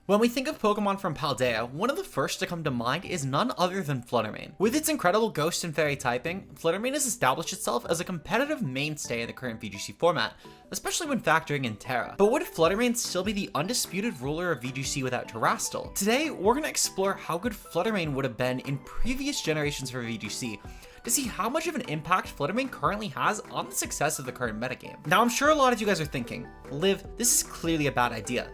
When we think of Pokemon from Paldea, one of the first to come to mind is none other than Flutter Mane. With its incredible Ghost and Fairy typing, Flutter Mane has established itself as a competitive mainstay in the current VGC format, especially when factoring in Terra. But would Flutter Mane still be the undisputed ruler of VGC without Terastal? Today, we're going to explore how good Flutter Mane would have been in previous generations for VGC, to see how much of an impact Flutter Mane currently has on the success of the current metagame. Now, I'm sure a lot of you guys are thinking, Liv, this is clearly a bad idea.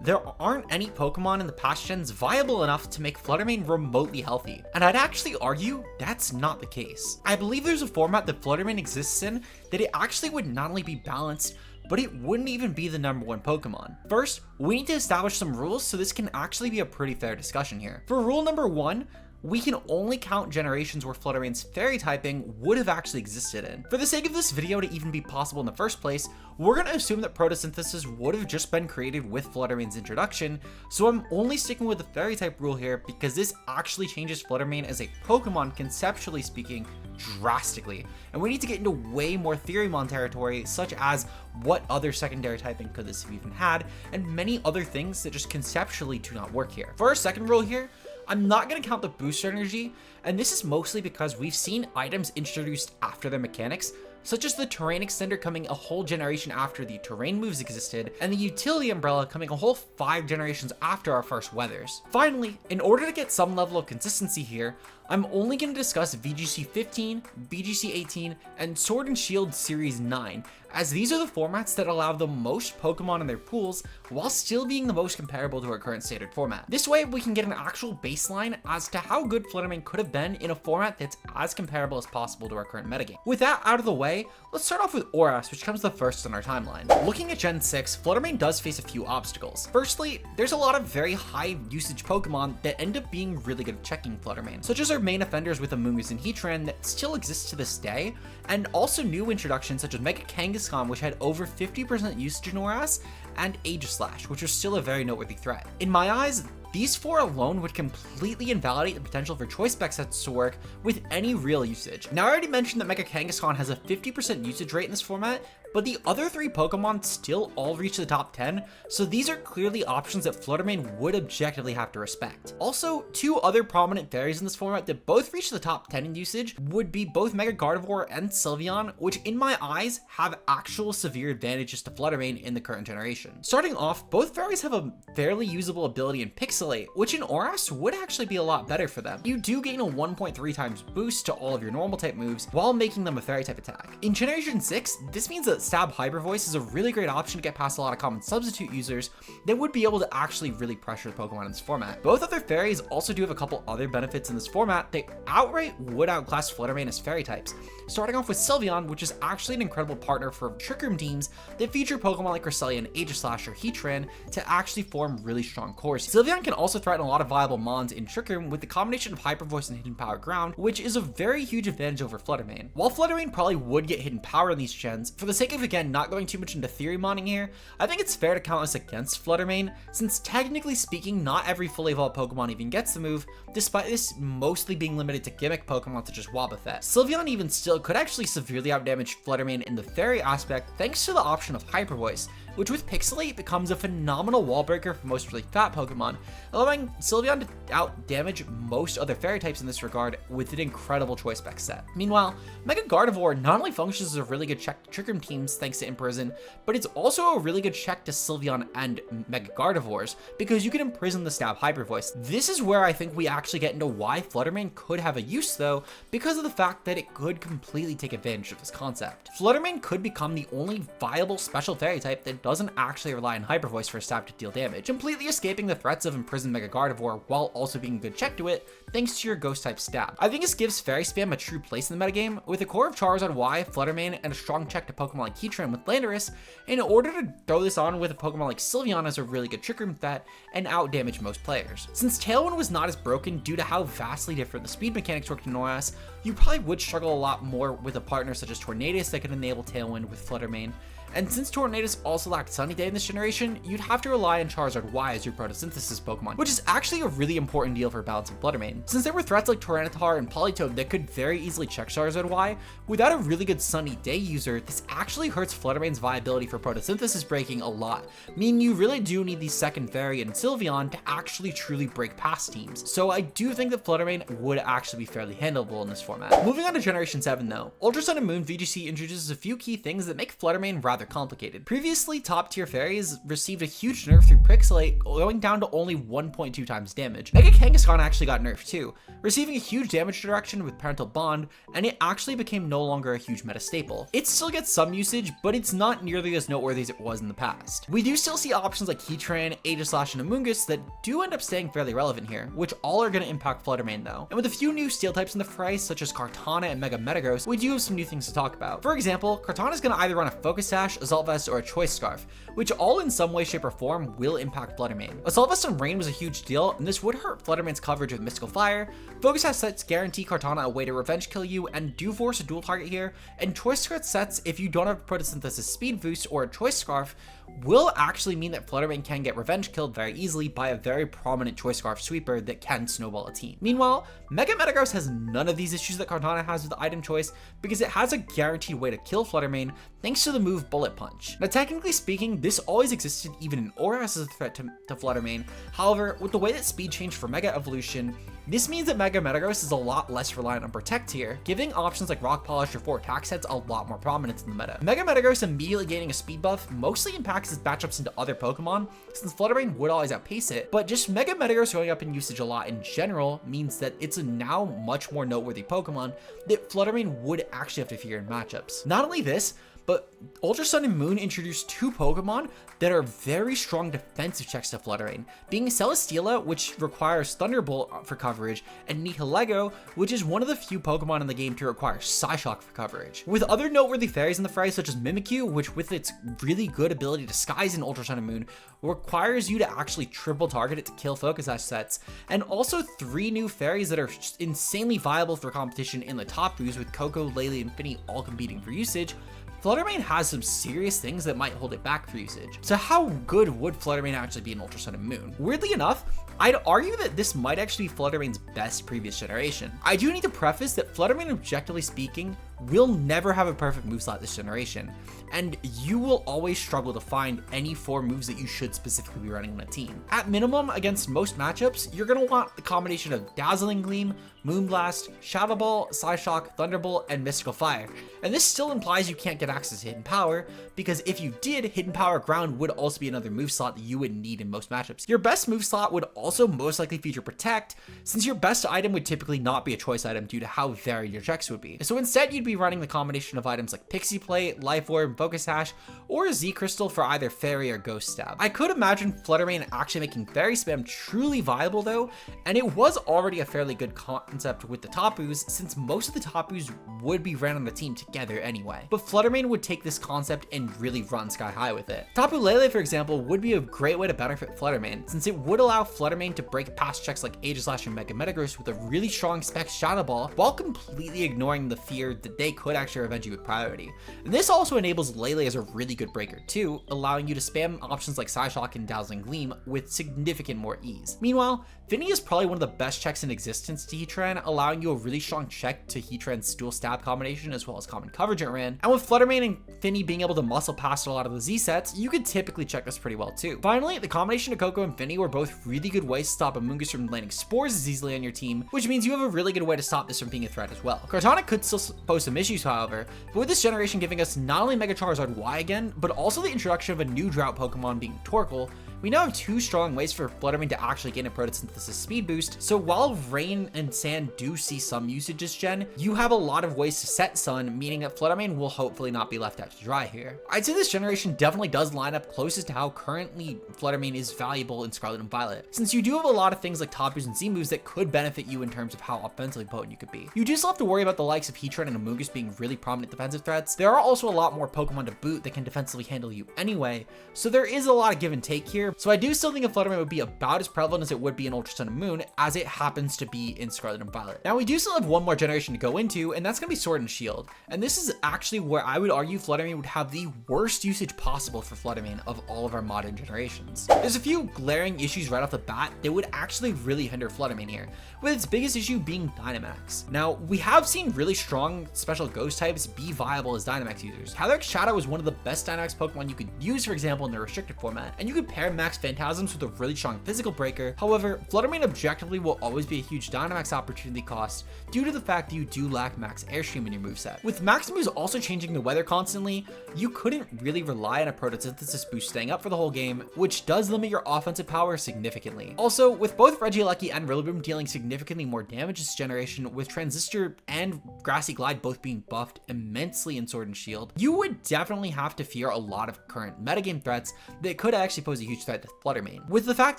There aren't any Pokemon in the past gens viable enough to make Flutter Mane remotely healthy, and I'd actually argue that's not the case. I believe there's a format that Flutter Mane exists in that it actually would not only be balanced, but it wouldn't even be the #1 Pokemon. First, we need to establish some rules so this can actually be a pretty fair discussion here. For rule number 1, we can only count generations where Flutter Mane's fairy typing would have actually existed in. For the sake of this video to even be possible in the first place, we're going to assume that photosynthesis would have just been created with Flutter Mane's introduction, so I'm only sticking with the fairy type rule here because this actually changes Flutter Mane as a Pokemon, conceptually speaking, drastically. And we need to get into way more Theorymon territory, such as what other secondary typing could this have even had, and many other things that just conceptually do not work here. For our second rule here, I'm not going to count the booster energy, and this is mostly because we've seen items introduced after their mechanics, such as the Terrain Extender coming a whole generation after the terrain moves existed, and the Utility Umbrella coming a whole 5 generations after our first weathers. Finally, in order to get some level of consistency here, I'm only going to discuss VGC 15, VGC 18, and Sword and Shield Series 9, as these are the formats that allow the most Pokemon in their pools while still being the most comparable to our current standard format. This way, we can get an actual baseline as to how good Flutter Mane could have been in a format that's as comparable as possible to our current metagame. With that out of the way, let's start off with Oras, which comes the first on our timeline. Looking at Gen 6, Flutter Mane does face a few obstacles. Firstly, there's a lot of very high usage Pokemon that end up being really good at checking Flutter Mane, such as our main offenders with Amoonguss and Heatran that still exist to this day, and also new introductions such as Mega Kangaskhan, which had over 50% usage in Oras, and Aegislash, which are still a very noteworthy threat. In my eyes, these 4 alone would completely invalidate the potential for choice spec sets to work with any real usage. Now, I already mentioned that Mega Kangaskhan has a 50% usage rate in this format, but the other 3 Pokemon still all reach the top 10, so these are clearly options that Flutter Mane would objectively have to respect. Also, 2 other prominent fairies in this format that both reach the top 10 in usage would be both Mega Gardevoir and Sylveon, which in my eyes have actual severe advantages to Flutter Mane in the current generation. Starting off, both fairies have a fairly usable ability in Pixelate, which in Oras would actually be a lot better for them. You do gain a 1.3 times boost to all of your normal type moves while making them a fairy type attack. In Generation 6, this means that Stab Hyper Voice is a really great option to get past a lot of common substitute users that would be able to actually really pressure Pokemon in this format. Both other fairies also do have a couple other benefits in this format that outright would outclass Flutter Mane as fairy types. Starting off with Sylveon, which is actually an incredible partner for Trick Room teams that feature Pokemon like Cresselia, Aegislash, or Heatran to actually form really strong cores. Sylveon can also threaten a lot of viable Mons in Trick Room with the combination of Hyper Voice and Hidden Power Ground, which is a very huge advantage over Flutter Mane. While Flutter Mane probably would get Hidden Power in these gens, for the sake of, again, not going too much into theory modding here, I think it's fair to count us against Flutter Mane, since technically speaking, not every fully evolved Pokemon even gets the move, despite this mostly being limited to gimmick Pokemon such as Wobbuffet. Sylveon even still could actually severely outdamage Flutter Mane in the fairy aspect thanks to the option of Hyper Voice, which with Pixelate becomes a phenomenal wall breaker for most really fat Pokemon, allowing Sylveon to outdamage most other fairy types in this regard with an incredible choice spec set. Meanwhile, Mega Gardevoir not only functions as a really good check to Trick Room teams thanks to Imprison, but it's also a really good check to Sylveon and Mega Gardevoirs because you can imprison the Stab Hyper Voice. This is where I think we actually get into why Flutter Mane could have a use though, because of the fact that it could completely take advantage of this concept. Flutter Mane could become the only viable special fairy type that doesn't actually rely on Hyper Voice for a stab to deal damage, completely escaping the threats of imprisoned Mega Gardevoir while also being a good check to it thanks to your ghost type stab. I think this gives fairy spam a true place in the metagame, with a core of Charizard Y, Flutter Mane, and a strong check to Pokemon like Heatran with Landorus, in order to throw this on with a Pokemon like Sylveon as a really good Trick Room threat and outdamage most players. Since Tailwind was not as broken due to how vastly different the speed mechanics worked in Oras, you probably would struggle a lot more with a partner such as Tornadus that could enable Tailwind with Flutter Mane. And since Tornadus also lacked Sunny Day in this generation, you'd have to rely on Charizard Y as your photosynthesis Pokemon, which is actually a really important deal for balancing Flutter Mane. Since there were threats like Tyranitar and Politoed that could very easily check Charizard Y, without a really good Sunny Day user, this actually hurts Flutter Mane's viability for photosynthesis breaking a lot, meaning you really do need the second Fairy and Sylveon to actually truly break past teams. So I do think that Flutter Mane would actually be fairly handleable in this format. Moving on to Generation 7 though, Ultra Sun and Moon VGC introduces a few key things that make Flutter Mane rather complicated. Previously, top tier fairies received a huge nerf through Pixelate, going down to only 1.2 times damage. Mega Kangaskhan actually got nerfed too, receiving a huge damage reduction with Parental Bond, and it actually became no longer a huge meta staple. It still gets some usage, but it's not nearly as noteworthy as it was in the past. We do still see options like Heatran, Aegislash, and Amoonguss that do end up staying fairly relevant here, which all are going to impact Flutter Mane though. And with a few new steel types in the fray, such as Kartana and Mega Metagross, we do have some new things to talk about. For example, Kartana is going to either run a Focus Sash, Assault Vest, or a Choice Scarf, which all in some way, shape, or form will impact Flutter Mane. Assault Vest on Rain was a huge deal, and this would hurt Flutter Mane's coverage with Mystical Fire. Focus Sash sets guarantee Kartana a way to revenge kill you and do force a dual target here, and Choice Scarf sets, if you don't have Photosynthesis Speed Boost or a Choice Scarf, will actually mean that Flutter Mane can get revenge killed very easily by a very prominent Choice Scarf sweeper that can snowball a team. Meanwhile, Mega Metagross has none of these issues that Kartana has with the item choice because it has a guaranteed way to kill Flutter Mane thanks to the move Bullet Punch. Now technically speaking, this always existed even in Aura as a threat to Flutter Mane. However, with the way that speed changed for Mega Evolution, this means that Mega Metagross is a lot less reliant on Protect here, giving options like Rock Polish or 4 attack sets a lot more prominence in the meta. Mega Metagross immediately gaining a speed buff mostly impacts his matchups into other Pokemon, since Flutter Mane would always outpace it, but just Mega Metagross going up in usage a lot in general means that it's a now much more noteworthy Pokemon that Flutter Mane would actually have to fear in matchups. Not only this, but Ultra Sun and Moon introduced 2 Pokemon that are very strong defensive checks to Flutter Mane, being Celesteela, which requires Thunderbolt for coverage, and Nihilego, which is one of the few Pokemon in the game to require Psyshock for coverage. With other noteworthy fairies in the fray, such as Mimikyu, which with its really good ability to Skies in Ultra Sun and Moon, requires you to actually triple target it to kill Focus Sash sets, and also 3 new fairies that are just insanely viable for competition in the top boost, with Coco, Lele, and Finny all competing for usage. Flutter Mane has some serious things that might hold it back for usage. So how good would Flutter Mane actually be in Ultra Sun and Moon? Weirdly enough, I'd argue that this might actually be Flutter Mane's best previous generation. I do need to preface that Flutter Mane, objectively speaking, will never have a perfect moveset this generation, and you will always struggle to find any 4 moves that you should specifically be running on a team. At minimum, against most matchups, you're going to want the combination of Dazzling Gleam, Moonblast, Shadow Ball, Psyshock, Thunderbolt, and Mystical Fire. And this still implies you can't get access to Hidden Power, because if you did, Hidden Power Ground would also be another move slot that you would need in most matchups. Your best move slot would also most likely feature Protect, since your best item would typically not be a choice item due to how varied your checks would be. So instead, you'd be running the combination of items like Pixie Plate, Life Orb, Focus Sash, or a Z Crystal for either Fairy or Ghost Stab. I could imagine Flutter Mane actually making Fairy Spam truly viable though, and it was already a fairly good concept with the Tapus, since most of the Tapus would be ran on the team together anyway. But Flutter Mane would take this concept and really run sky high with it. Tapu Lele, for example, would be a great way to benefit Flutter Mane, since it would allow Flutter Mane to break past checks like Aegislash and Mega Metagross with a really strong spec Shadow Ball, while completely ignoring the fear that they could actually revenge you with priority. And this also enables Lele as a really good breaker too, allowing you to spam options like Psyshock and Dazzling Gleam with significant more ease. Meanwhile, Finny is probably one of the best checks in existence to Heatran, allowing you a really strong check to Heatran's dual stab combination as well as common coverage it ran. And with Flutter Mane and Finny being able to muscle past a lot of the Z sets, you could typically check this pretty well too. Finally, the combination of Coco and Finny were both really good ways to stop Amoonguss from landing spores as easily on your team, which means you have a really good way to stop this from being a threat as well. Kartana could still pose some issues, however, but with this generation giving us not only Mega Charizard Y again, but also the introduction of a new drought Pokemon being Torkoal, we now have 2 strong ways for Flutter Mane to actually gain a photosynthesis speed boost. So while Rain and Sand do see some usage this gen, you have a lot of ways to set Sun, meaning that Flutter Mane will hopefully not be left out to dry here. I'd say this generation definitely does line up closest to how currently Flutter Mane is valuable in Scarlet and Violet, since you do have a lot of things like Tapus and Z moves that could benefit you in terms of how offensively potent you could be. You do still have to worry about the likes of Heatran and Amoonguss being really prominent defensive threats. There are also a lot more Pokemon to boot that can defensively handle you anyway, so there is a lot of give and take here, here, so I do still think a Flutter Mane would be about as prevalent as it would be in Ultra Sun and Moon, as it happens to be in Scarlet and Violet. Now we do still have one more generation to go into, and that's going to be Sword and Shield, and this is actually where I would argue Flutter Mane would have the worst usage possible for Flutter Mane of all of our modern generations. There's a few glaring issues right off the bat that would actually really hinder Flutter Mane here, with its biggest issue being Dynamax. Now, we have seen really strong special ghost types be viable as Dynamax users. Calyrex Shadow is one of the best Dynamax Pokemon you could use, for example, in the restricted format, and you could pair Max Phantasms with a really strong physical breaker. However, Flutter Mane objectively will always be a huge Dynamax opportunity cost due to the fact that you do lack Max Airstream in your moveset. With Max moves also changing the weather constantly, you couldn't really rely on a photosynthesis boost staying up for the whole game, which does limit your offensive power significantly. Also, with both Regieleki and Rillaboom dealing significantly more damage this generation, with Transistor and Grassy Glide both being buffed immensely in Sword and Shield, you would definitely have to fear a lot of current metagame threats that could actually pose a huge threat to Flutter Mane. With the fact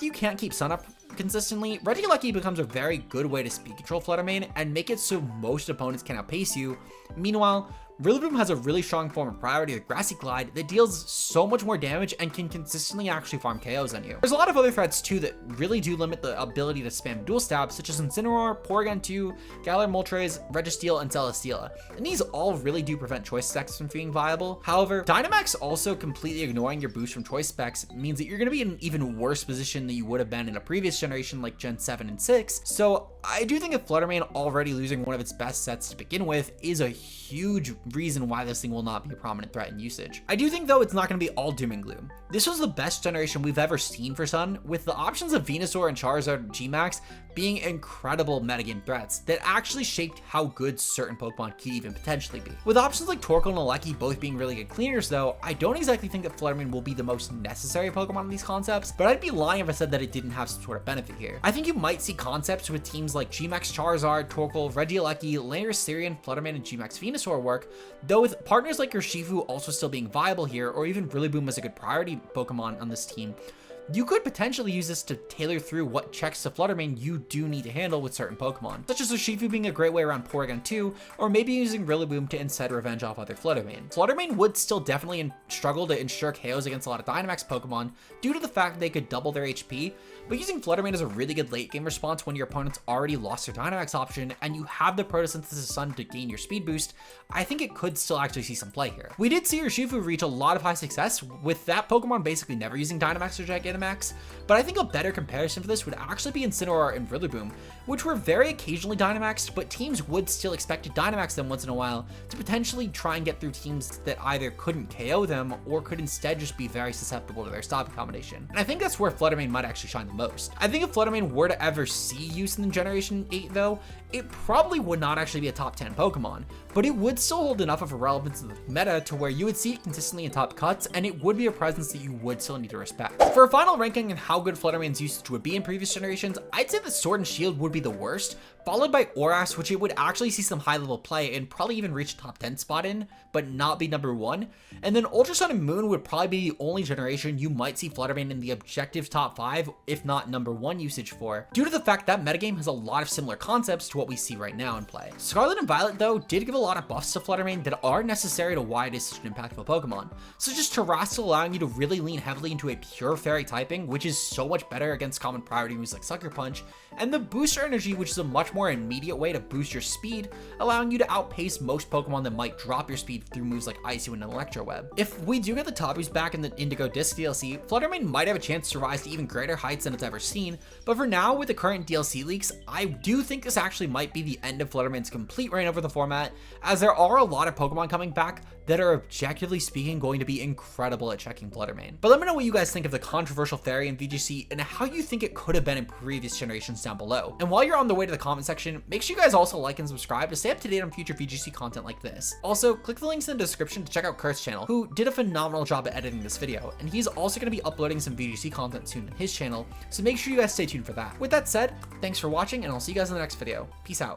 that you can't keep Sun up consistently, Regieleki becomes a very good way to speed control Flutter Mane and make it so most opponents can outpace you. Meanwhile, Rillaboom has a really strong form of priority with Grassy Glide that deals so much more damage and can consistently actually farm KOs on you. There's a lot of other threats too that really do limit the ability to spam dual stabs, such as Incineroar, Porygon 2, Galar Moltres, Registeel, and Celesteela, and these all really do prevent choice specs from being viable. However, Dynamax also completely ignoring your boost from choice specs means that you're going to be in an even worse position than you would have been in a previous generation like Gen 7 and 6, so I do think if Flutter Mane already losing one of its best sets to begin with is a huge reason why this thing will not be a prominent threat in usage. I do think though it's not going to be all doom and gloom. This was the best generation we've ever seen for Sun, with the options of Venusaur and Charizard and Gmax being incredible metagame threats that actually shaped how good certain Pokemon could even potentially be. With options like Torkoal and Alecki both being really good cleaners though, I don't exactly think that Flutter Mane will be the most necessary Pokemon in these concepts, but I'd be lying if I said that it didn't have some sort of benefit here. I think you might see concepts with teams like Gmax Charizard, Torkoal, Regieleki, Landorus Sirian, Flutter Mane, and Gmax Venusaur work, though with partners like Urshifu also still being viable here, or even Rillaboom as a good priority Pokemon on this team, you could potentially use this to tailor through what checks to Flutter Mane you do need to handle with certain Pokemon, such as Urshifu being a great way around Porygon 2, or maybe using Rillaboom to instead revenge off other Flutter Mane. Flutter Mane would still definitely struggle to ensure KOs against a lot of Dynamax Pokemon due to the fact that they could double their HP, but using Flutter Mane is a really good late game response when your opponent's already lost their Dynamax option and you have the Photosynthesis Sun to gain your speed boost. I think it could still actually see some play here. We did see Urshifu reach a lot of high success with that Pokemon basically never using Dynamax or Gigantamax, but I think a better comparison for this would actually be Incineroar and Rillaboom, which were very occasionally Dynamaxed, but teams would still expect to Dynamax them once in a while to potentially try and get through teams that either couldn't KO them or could instead just be very susceptible to their stop combination. And I think that's where Flutter Mane might actually shine the most. I think if Flutter Mane were to ever see use in Generation 8 though, it probably would not actually be a top 10 Pokemon, but it would still hold enough of a relevance in the meta to where you would see it consistently in top cuts, and it would be a presence that you would still need to respect. For a final ranking and how good Flutter Mane's usage would be in previous generations, I'd say that Sword and Shield would be the worst, followed by Oras, which it would actually see some high level play and probably even reach a top 10 spot in, but not be number 1. And then Ultra Sun and Moon would probably be the only generation you might see Flutter Mane in the objective top 5, if not number 1 usage for, due to the fact that metagame has a lot of similar concepts to what we see right now in play. Scarlet and Violet though did give a lot of buffs to Flutter Mane that are necessary to why it is such an impactful Pokemon, such as Terrastal allowing you to really lean heavily into a pure fairy typing, which is so much better against common priority moves like Sucker Punch, and the Booster Energy, which is a much more immediate way to boost your speed, allowing you to outpace most Pokemon that might drop your speed through moves like Ice and Electro Web. If we do get the Tabus back in the Indigo Disc DLC, Flutter Mane might have a chance to rise to even greater heights than it's ever seen, but for now, with the current DLC leaks, I do think this actually might be the end of Flutter Mane's complete reign over the format, as there are a lot of Pokemon coming back that are objectively speaking going to be incredible at checking Flutter Mane. But let me know what you guys think of the controversial fairy in VGC and how you think it could have been in previous generations down below. And while you're on the way to the comment section, make sure you guys also like and subscribe to stay up to date on future VGC content like this. Also, click the links in the description to check out Kurt's channel, who did a phenomenal job at editing this video, and he's also going to be uploading some VGC content soon on his channel, so make sure you guys stay tuned for that. With that said, thanks for watching, and I'll see you guys in the next video. Peace out.